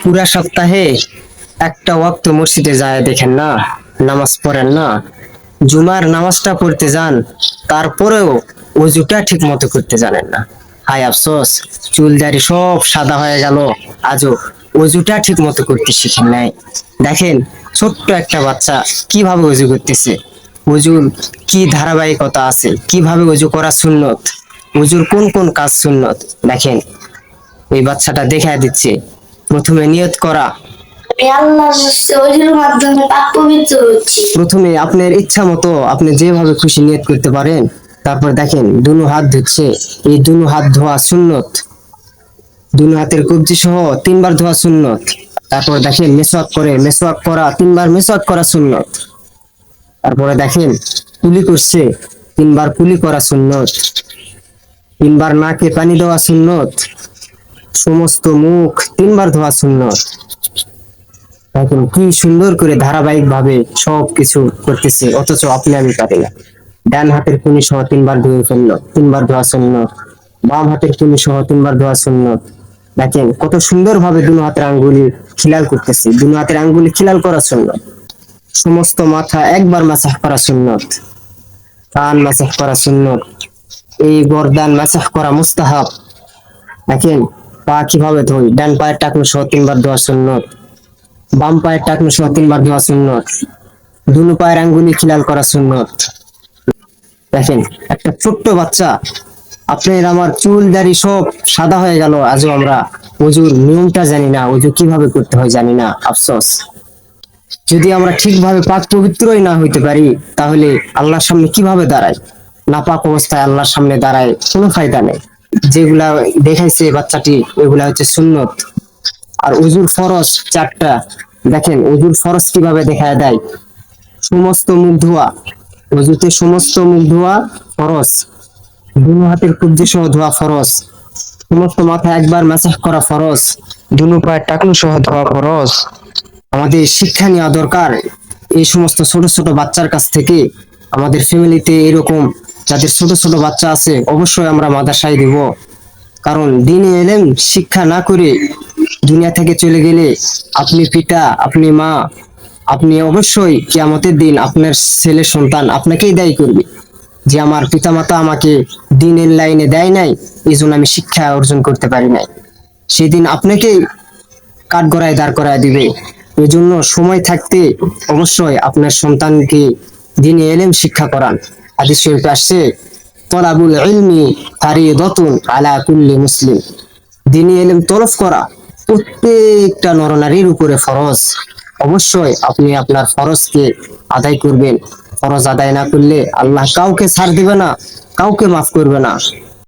পুরা সপ্তাহে একটা ওয়াক্ত মসজিদে যায় দেখেন না, নামাজ পড়েন না, জুমার নামাজটা পড়তে যান, তারপরেও অজুটা ঠিক মতো করতে জানেন না। হায় আফসোস, চুল দাড়ি সব সাদা হয়ে গেল, আজও অজুটা ঠিক মতো করতে শিখেন নাই। দেখেন, ছোট্ট একটা বাচ্চা কিভাবে অজু করতেছে, অজুর কি ধারাবাহিকতা আছে, কিভাবে অজু করা সুন্নত, অজুর কোন কোন কাজ সুন্নত, দেখেন এই বাচ্চাটা দেখায় দিচ্ছে। প্রথমে নিয়ত করা, আমি আল্লাহর ওহির মাধ্যমে পাক পবিত্র হচ্ছি। প্রথমে আপনার ইচ্ছা মতো আপনি যেভাবে খুশি নিয়ত করতে পারেন। তারপর দেখেন দুনো হাত ধুচ্ছে, এই দুনো হাত ধোয়া সুন্নত, দুনো হাতের কবজি সহ 3 বার ধোয়া সুন্নত। তারপর দেখেন মেসওয়াক করে, মেসওয়াক করা 3 বার মেসওয়াক করা সুন্নত। তারপরে দেখেন কুলি করছে, 3 বার কুলি করা সুন্নত, 3 বার নাকে পানি দেওয়া সুন্নত, সমস্ত মুখ 3 বার ধোয়া সুন্নত। দেখেন কি সুন্দর করে ধারাবাহিক ভাবে সবকিছু করতেছে, অথচ আপনি আমি পারি না। ডান হাতের কুনি সহ 3 বার ধুয়ে ফেললো, 3 বার ধোয়া সুন্নত। বাম হাতের কুনি সহ 3 বার ধোয়া সুন্নত। দেখেন কত সুন্দর ভাবে দুনো হাতের আঙ্গুলি খিলাল করতেছে, দুনো হাতের আঙ্গুলি খিলাল করা সুন্নত। সমস্ত মাথা 1 বার মাসাহ করা সুন্নত, কান মাসাহ করা সুন্নত, এই গর্দান মাসাহ করা মুস্তাহাব। দেখেন পা কিভাবে ধোই, ডান পায়ের টাকনু সহ 3 বার ধোয়া সুন্নত, বাম পায়ের টাকনু সহ 3 বার ধোয়া সুন্নত, দুনো পায়ের আঙ্গুলি খিলাল করা সুন্নত। দেখেন একটা ছোট্ট বাচ্চা, আপনার আমার চুল দাড়ি সব সাদা হয়ে গেল, আজও আমরা অজুর নিয়মটা জানি না, অজু কিভাবে করতে হয় জানি না। আফসোস, যদি আমরা ঠিকভাবে পাক পবিত্রই না হইতে পারি, তাহলে আল্লাহর সামনে কিভাবে দাঁড়াই? নাপাক অবস্থায় আল্লাহর সামনে দাঁড়ায় কোনো ফায়দা নেই। যেগুলা দেখাইছে বাচ্চাটি, এগুলা হচ্ছে সুন্নত। আর অজুর ফরজ 4টা। দেখেন অজুর ফরজ কিভাবে দেখায় দেয়, সমস্ত মুখ ধোয়া, অজুতে সমস্ত মুখ ধোয়া ফরজ, দুনো হাতের কবজি সহ ধোয়া ফরজ, সমস্ত মাথা 1 বার মাসাজ করা ফরজ, দুনো পায়ের টাকনু সহ ধোয়া ফরজ। আমাদের শিক্ষা নেওয়া দরকার এই সমস্ত ছোট ছোট বাচ্চার কাছ থেকে। আমাদের ফ্যামিলিতে এরকম যাদের ছোট ছোট বাচ্চা আছে, অবশ্যই আমরা মাদ্রাসায় দিব। কারণ দিনে এলেম শিক্ষা না করে দুনিয়া থেকে চলে গেলে আপনি পিতা, আপনি মা, আপনি অবশ্যই কিয়ামতের দিন আপনার ছেলে সন্তান আপনাকেই দায়ী করবে যে আমার পিতামাতা আমাকে দিনের লাইনে দেয় নাই, এই জন্য আমি শিক্ষা অর্জন করতে পারি নাই। সেদিন আপনাকেই কাঠগড়ায় দাঁড় করায় দিবে। এই জন্য সময় থাকতে অবশ্যই আপনার সন্তানকে দিনে এলেম শিক্ষা করান। হাদিস শরীফে আসছে, তলাবুল ইলমি ফারিদাতুন আলা কুল্লি মুসলিম। দিনে এলেম তলব করা প্রত্যেকটা নরনারীর উপরে ফরজ। অবশ্যই আপনি আপনার ফরজকে আদায় করবেন। ফরজ আদায় না করলে আল্লাহ কাউকে ছাড় দিবে না, কাউকে মাফ করবে না।